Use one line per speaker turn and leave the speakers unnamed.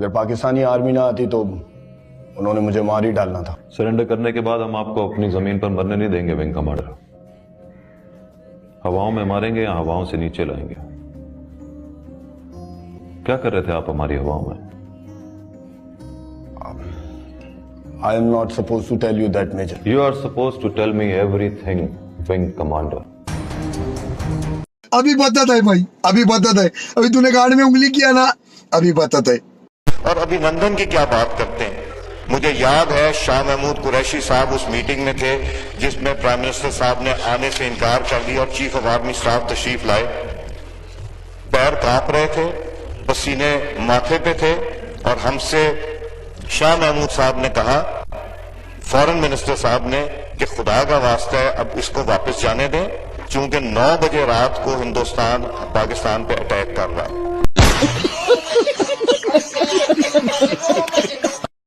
اگر پاکستانی آرمی نہ آتی تو انہوں نے مجھے مار ہی ڈالنا تھا.
سرنڈر کرنے کے بعد ہم آپ کو اپنی زمین پر مرنے نہیں دیں گے ونگ کمانڈر. ہواؤں میں ماریں گے یا ہواؤں سے نیچے لائیں گے؟ کیا کر رہے تھے آپ ہماری ہواؤں میں؟
I am not supposed to tell you that, Major.
You are supposed to tell me everything, wing commander.
ابھی بتاتا ہے بھائی, ابھی بتاتا ہے. ابھی تو نے گاڑ میں انگلی کیا نا, ابھی بتاتا ہے.
اور ابھی نندن کی کیا بات کرتے ہیں. مجھے یاد ہے شاہ محمود قریشی صاحب اس میٹنگ میں تھے جس میں پرائم منسٹر صاحب نے آنے سے انکار کر دیا اور چیف آف آرمی اسٹاف تشریف لائے. پیر کانپ رہے تھے, پسینے ماتھے پہ تھے, اور ہم سے شاہ محمود صاحب نے کہا, فورن منسٹر صاحب نے, کہ خدا کا واسطہ ہے اب اس کو واپس جانے دیں چونکہ 9 بجے رات کو ہندوستان پاکستان پہ اٹیک کر رہا ہے.